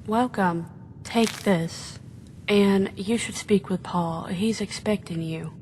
Welcome. Take this. And you should speak with Paul. He's expecting you.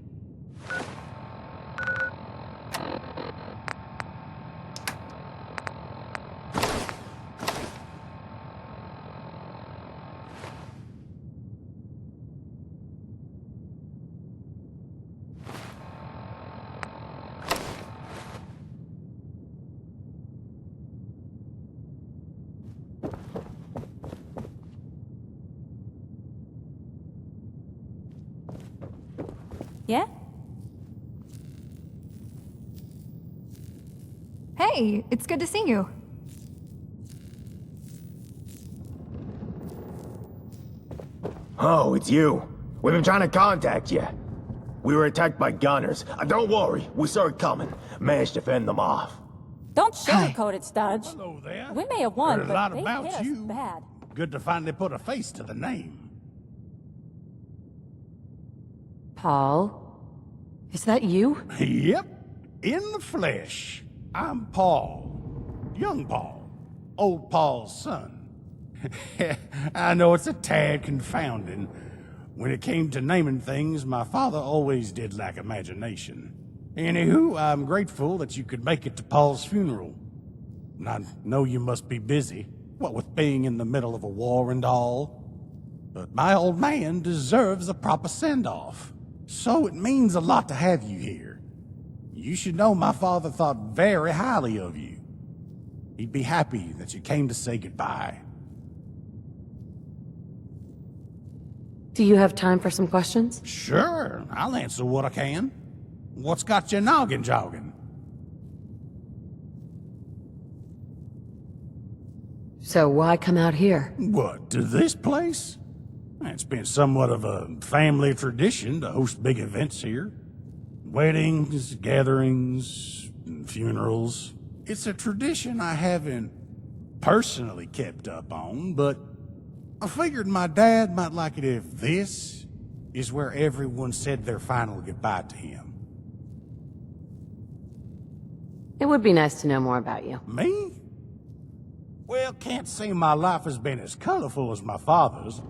Yeah? Hey, it's good to see you. Oh, it's you. We've been trying to contact you. We were attacked by gunners. Don't worry, we saw it coming. Managed to fend them off. Don't sugarcoat it, Studge. Hello there. We may have won, Heard a but lot they about hit us you. bad. Good to finally put a face to the name. Paul? Is that you? Yep, in the flesh. I'm Paul. Young Paul. Old Paul's son. I know it's a tad confounding. When it came to naming things, my father always did lack imagination. Anywho, I'm grateful that you could make it to Paul's funeral. And I know you must be busy, what with being in the middle of a war and all. But my old man deserves a proper send-off. So it means a lot to have you here. You should know my father thought very highly of you. He'd be happy that you came to say goodbye. Do you have time for some questions? Sure, I'll answer what I can. What's got your noggin jogging? So why come out here? What, to this place? It's been somewhat of a family tradition to host big events here. Weddings, gatherings, and funerals. It's a tradition I haven't personally kept up on, but I figured my dad might like it if this is where everyone said their final goodbye to him. It would be nice to know more about you. Me? Well, can't say my life has been as colorful as my father's.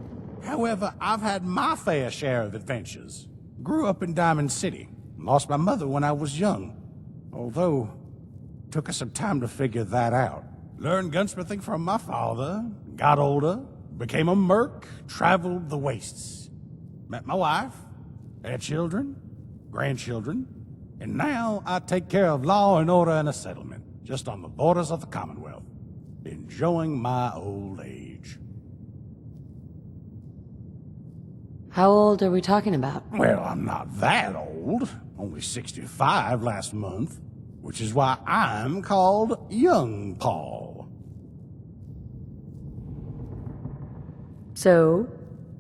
However, I've had my fair share of adventures. Grew up in Diamond City. Lost my mother when I was young. Although, it took us some time to figure that out. Learned gunsmithing from my father, got older, became a merc, traveled the wastes. Met my wife, had children, grandchildren, and now I take care of law and order in a settlement, just on the borders of the Commonwealth. Enjoying my old age. How old are we talking about? Well, I'm not that old. Only 65 last month, which is why I'm called Young Paul. So,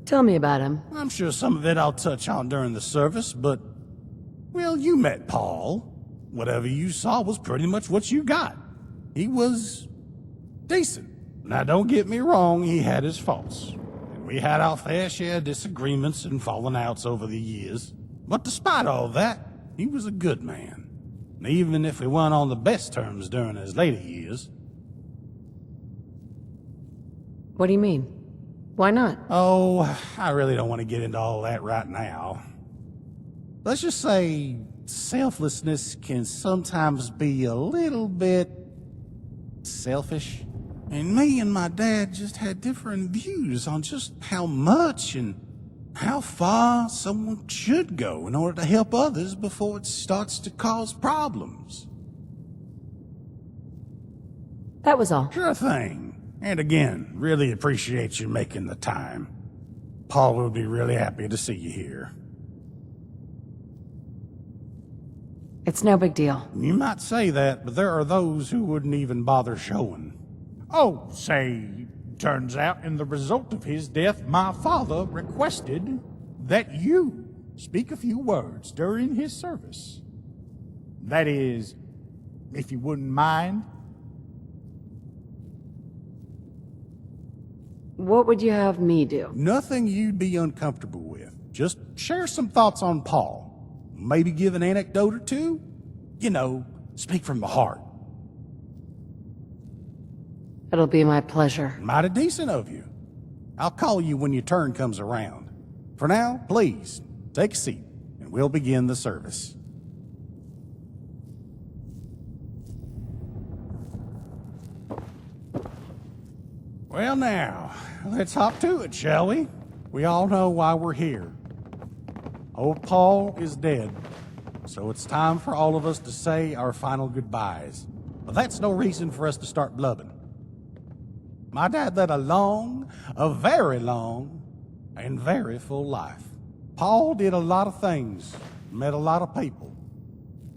tell me about him. I'm sure some of it I'll touch on during the service, but, well, you met Paul. Whatever you saw was pretty much what you got. He was decent. Now, don't get me wrong, he had his faults. We had our fair share of disagreements and falling outs over the years. But despite all that, he was a good man. Even if we weren't on the best terms during his later years. What do you mean? Why not? Oh, I really don't want to get into all that right now. Let's just say selflessness can sometimes be a little bit selfish. And me and my dad just had different views on just how much and how far someone should go in order to help others before it starts to cause problems. That was all. Sure thing. And again, really appreciate you making the time. Paul will be really happy to see you here. It's no big deal. You might say that, but there are those who wouldn't even bother showing. Oh, say, turns out in the result of his death, my father requested that you speak a few words during his service. That is, if you wouldn't mind. What would you have me do? Nothing you'd be uncomfortable with. Just share some thoughts on Paul. Maybe give an anecdote or two. You know, speak from the heart. It'll be my pleasure. Mighty decent of you. I'll call you when your turn comes around. For now, please, take a seat, and we'll begin the service. Well now, let's hop to it, shall we? We all know why we're here. Old Paul is dead, so it's time for all of us to say our final goodbyes. But that's no reason for us to start blubbing. My dad led a very long, and very full life. Paul did a lot of things, met a lot of people.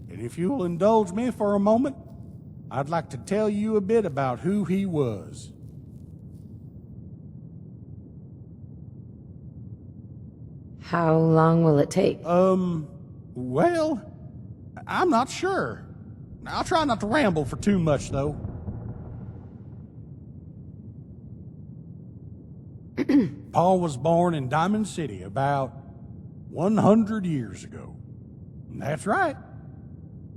And if you'll indulge me for a moment, I'd like to tell you a bit about who he was. How long will it take? Well, I'm not sure. I'll try not to ramble for too much, though. Paul was born in Diamond City about 100 years ago. That's right.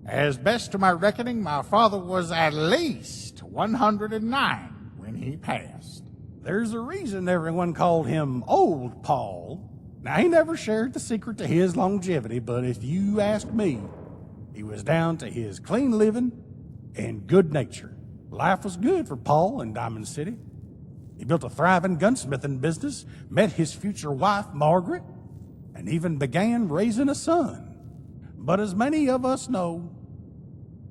As best to my reckoning, my father was at least 109 when he passed. There's a reason everyone called him Old Paul. Now, he never shared the secret to his longevity, but if you ask me, he was down to his clean living and good nature. Life was good for Paul in Diamond City. He built a thriving gunsmithing business, met his future wife, Margaret, and even began raising a son. But as many of us know,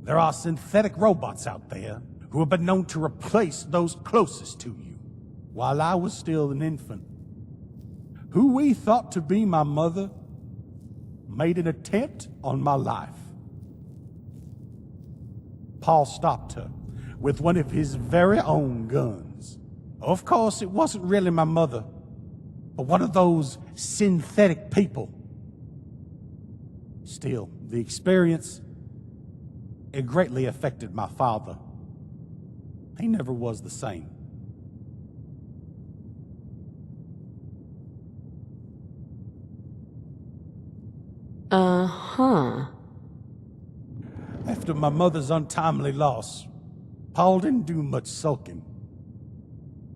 there are synthetic robots out there who have been known to replace those closest to you. While I was still an infant, who we thought to be my mother made an attempt on my life. Paul stopped her with one of his very own guns. Of course, it wasn't really my mother, but one of those synthetic people. Still, the experience, it greatly affected my father. He never was the same. Uh-huh. After my mother's untimely loss, Paul didn't do much sulking.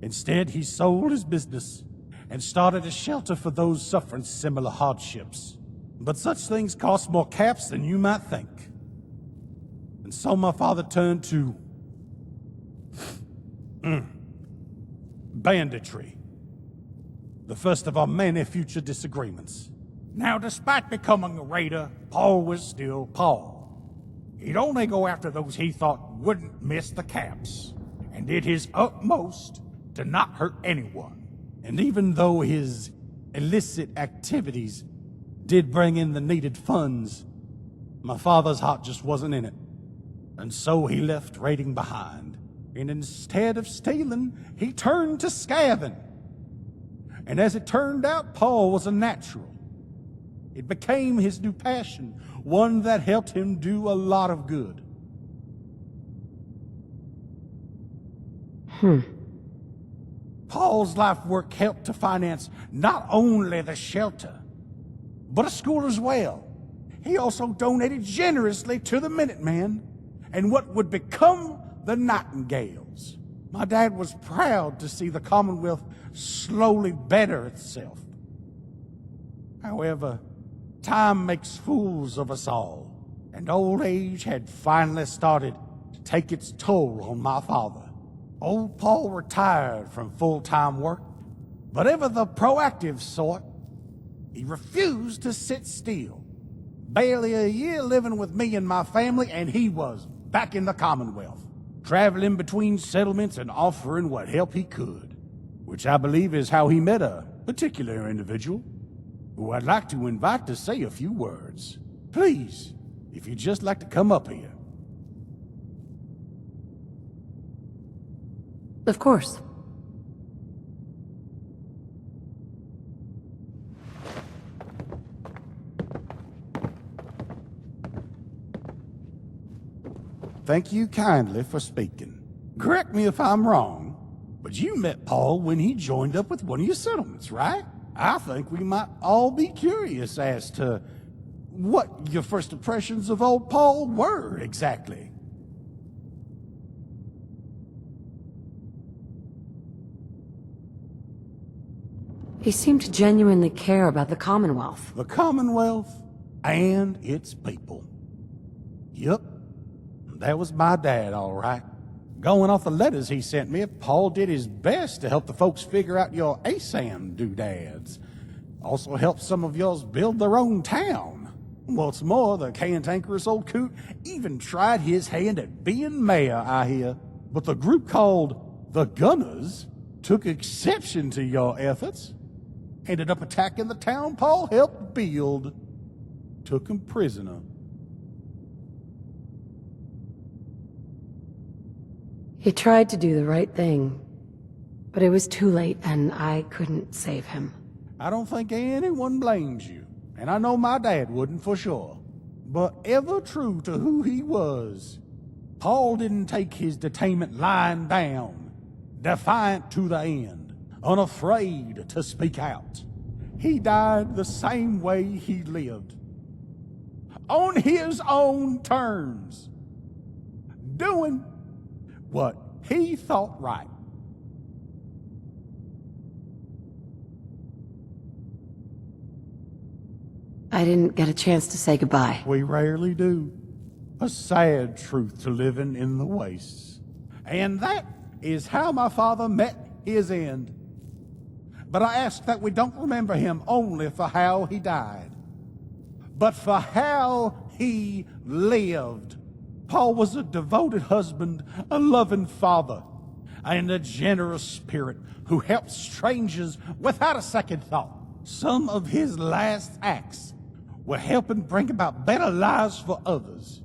Instead, he sold his business and started a shelter for those suffering similar hardships. But such things cost more caps than you might think. And so my father turned to banditry, the first of our many future disagreements. Now, despite becoming a raider, Paul was still Paul. He'd only go after those he thought wouldn't miss the caps, and did his utmost to not hurt anyone. And even though his illicit activities did bring in the needed funds, my father's heart just wasn't in it. And so he left raiding behind. And instead of stealing, he turned to scavenging. And as it turned out, Paul was a natural. It became his new passion, one that helped him do a lot of good. Paul's life work helped to finance not only the shelter, but a school as well. He also donated generously to the Minutemen and what would become the Nightingales. My dad was proud to see the Commonwealth slowly better itself. However, time makes fools of us all, and old age had finally started to take its toll on my father. Old Paul retired from full-time work, but ever the proactive sort, he refused to sit still. Barely a year living with me and my family, and he was back in the Commonwealth, traveling between settlements and offering what help he could, which I believe is how he met a particular individual who I'd like to invite to say a few words. Please, if you'd just like to come up here. Of course. Thank you kindly for speaking. Correct me if I'm wrong, but you met Paul when he joined up with one of your settlements, right? I think we might all be curious as to what your first impressions of old Paul were exactly. He seemed to genuinely care about the Commonwealth. The Commonwealth and its people. Yup, that was my dad, all right. Going off the letters he sent me, Paul did his best to help the folks figure out your ASAM doodads. Also helped some of yours build their own town. What's more, the cantankerous old coot even tried his hand at being mayor, I hear. But the group called the Gunners took exception to your efforts. Ended up attacking the town Paul helped build. Took him prisoner. He tried to do the right thing, but it was too late and I couldn't save him. I don't think anyone blames you, and I know my dad wouldn't for sure. But ever true to who he was, Paul didn't take his detainment lying down, defiant to the end, unafraid to speak out. He died the same way he lived, on his own terms, doing what he thought right. I didn't get a chance to say goodbye. We rarely do. A sad truth to living in the wastes. And that is how my father met his end. But I ask that we don't remember him only for how he died, but for how he lived. Paul was a devoted husband, a loving father, and a generous spirit who helped strangers without a second thought. Some of his last acts were helping bring about better lives for others,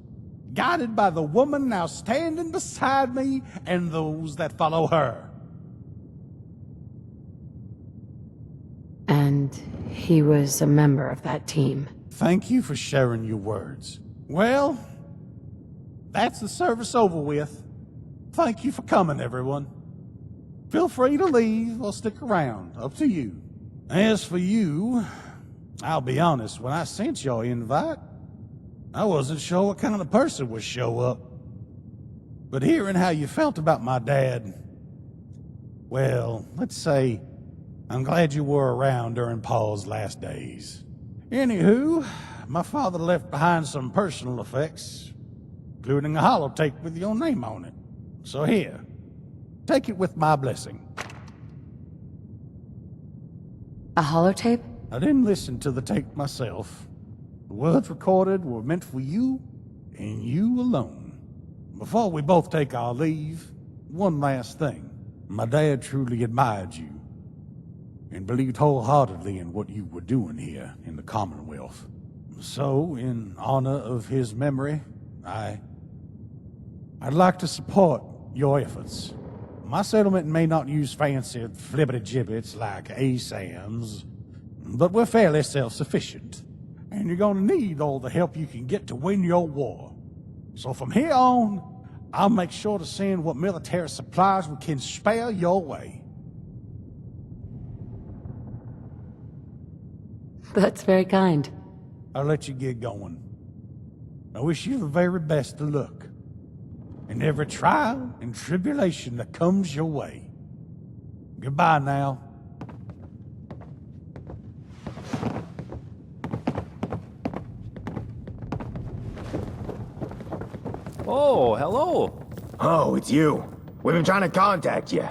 guided by the woman now standing beside me and those that follow her. And he was a member of that team. Thank you for sharing your words. Well, that's the service over with. Thank you for coming, everyone. Feel free to leave or stick around, up to you. As for you, I'll be honest, when I sent your invite, I wasn't sure what kind of person would show up. But hearing how you felt about my dad, well, let's say I'm glad you were around during Paul's last days. Anywho, my father left behind some personal effects, including a holotape with your name on it. So here, take it with my blessing. A holotape? I didn't listen to the tape myself. The words recorded were meant for you and you alone. Before we both take our leave, one last thing. My dad truly admired you and believed wholeheartedly in what you were doing here in the Commonwealth. So, in honor of his memory, I'd like to support your efforts. My settlement may not use fancy flibbity-gibbets like ASAMs, but we're fairly self-sufficient, and you're gonna need all the help you can get to win your war. So from here on, I'll make sure to send what military supplies we can spare your way. That's very kind. I'll let you get going. I wish you the very best of luck in every trial and tribulation that comes your way. Goodbye now. Oh, hello. Oh, it's you. We've been trying to contact you.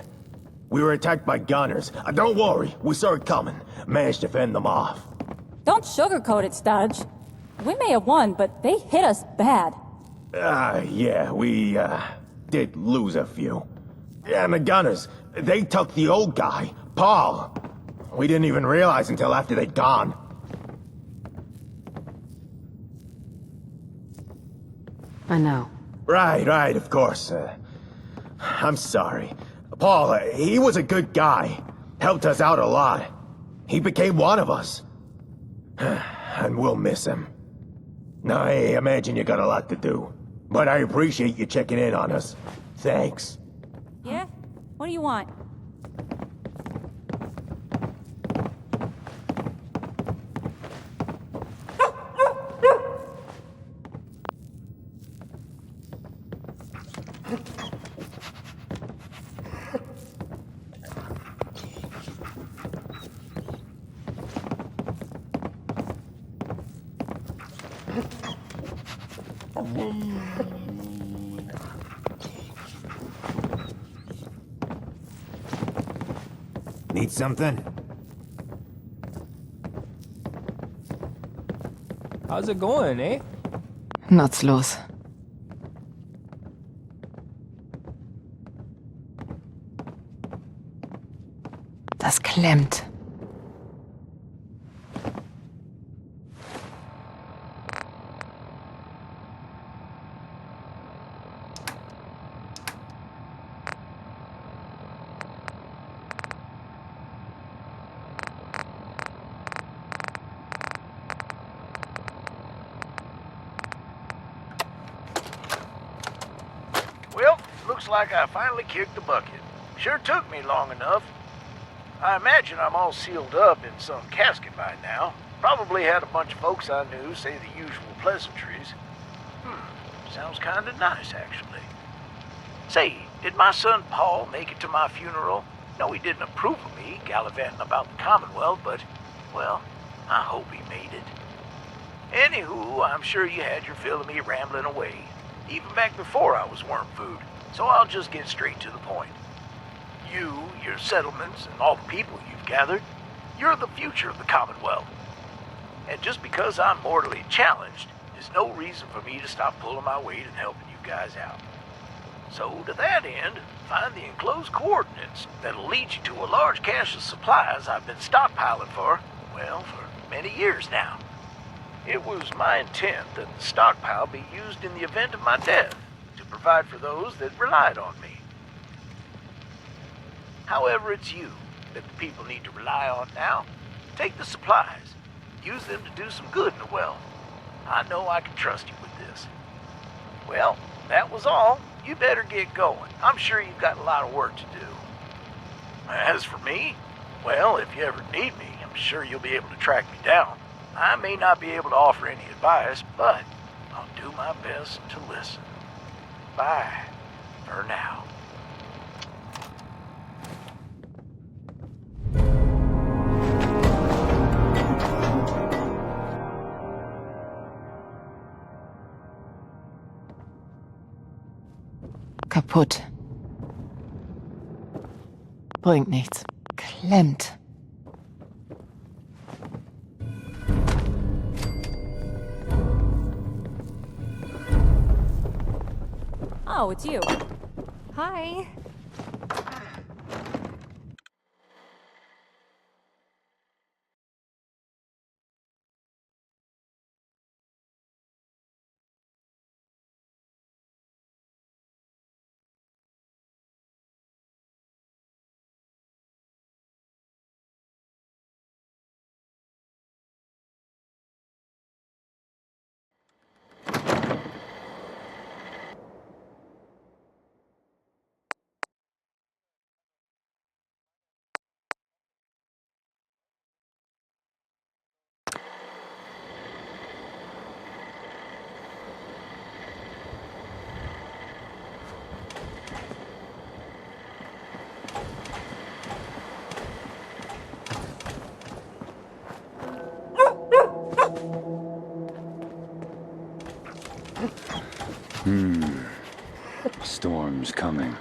We were attacked by gunners. Don't worry, we saw it coming. Managed to fend them off. Don't sugarcoat it, Studge. We may have won, but they hit us bad. Yeah, we, did lose a few. Yeah, and the gunners, they took the old guy, Paul. We didn't even realize until after they'd gone. I know. Right, of course. I'm sorry. Paul, he was a good guy. Helped us out a lot. He became one of us. And we'll miss him. Now, I imagine you got a lot to do. But I appreciate you checking in on us. Thanks. Yeah? What do you want? Need something? How's it going, eh? Nutzlos. Das klemmt. Well, looks like I finally kicked the bucket. Sure took me long enough. I imagine I'm all sealed up in some casket by now. Probably had a bunch of folks I knew say the usual pleasantries. Sounds kinda nice, actually. Say, did my son Paul make it to my funeral? No, he didn't approve of me gallivanting about the Commonwealth, but, well, I hope he made it. Anywho, I'm sure you had your fill of me rambling away, even back before I was worm food, so I'll just get straight to the point. You, your settlements, and all the people you've gathered, you're the future of the Commonwealth. And just because I'm mortally challenged is no reason for me to stop pulling my weight and helping you guys out. So to that end, find the enclosed coordinates that'll lead you to a large cache of supplies I've been stockpiling for, well, for many years now. It was my intent that the stockpile be used in the event of my death to provide for those that relied on me. However, it's you that the people need to rely on now. Take the supplies. Use them to do some good in the wealth. I know I can trust you with this. Well, that was all. You better get going. I'm sure you've got a lot of work to do. As for me, well, if you ever need me, I'm sure you'll be able to track me down. I may not be able to offer any advice, but I'll do my best to listen. Bye, for now. Kaputt. Bringt nichts. Klemmt. Oh, it's you. Hi. Storm's coming.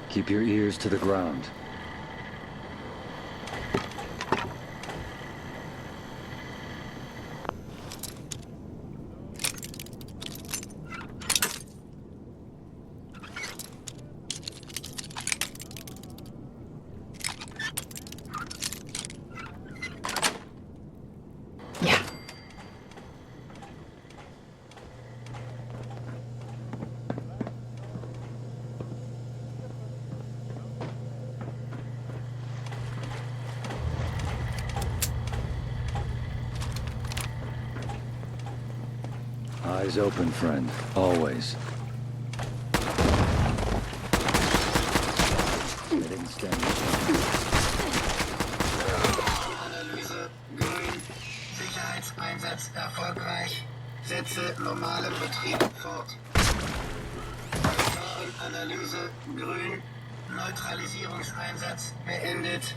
Keep your ears to the ground. Ja. Eyes open, friend. Always. They didn't stand a chance. Analyse, grün. Sicherheitseinsatz erfolgreich. Setze normalen Betrieb fort. Gefahrenanalyse, grün. Neutralisierungseinsatz beendet.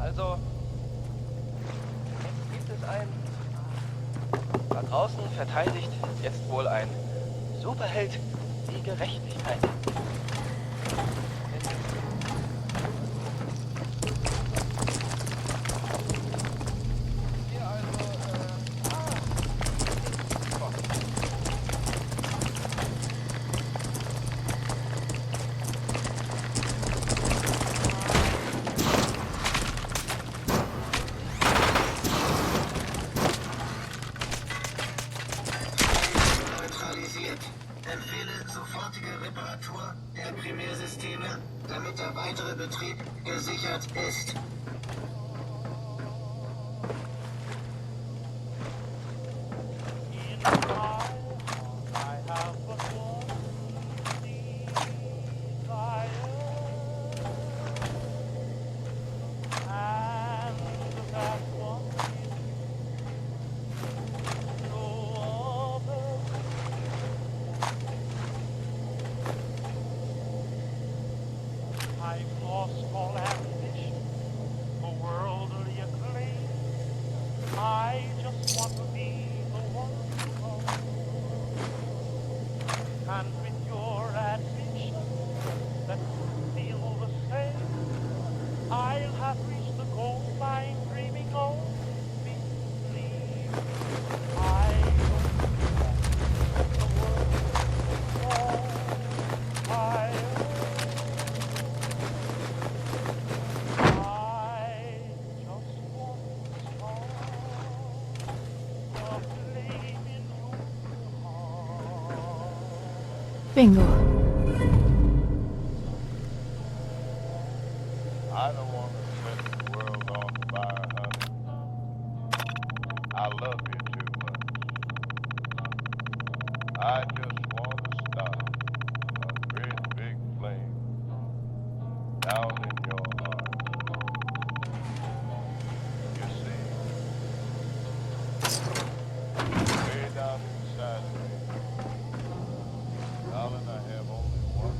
Also, jetzt gibt es da draußen verteidigt jetzt wohl ein Superheld die Gerechtigkeit. Empfehle sofortige Reparatur der Primärsysteme, damit der weitere Betrieb gesichert ist. Bingo. I don't want to set the world on fire, honey. I love you too much. I just want to start a great big flame down in your heart. You see, way down inside of me, darling, I have only one.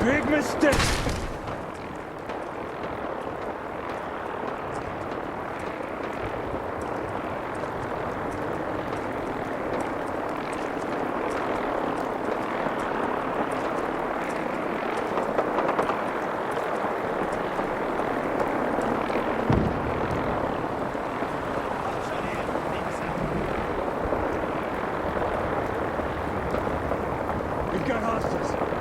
Big mistake! We've got hostiles.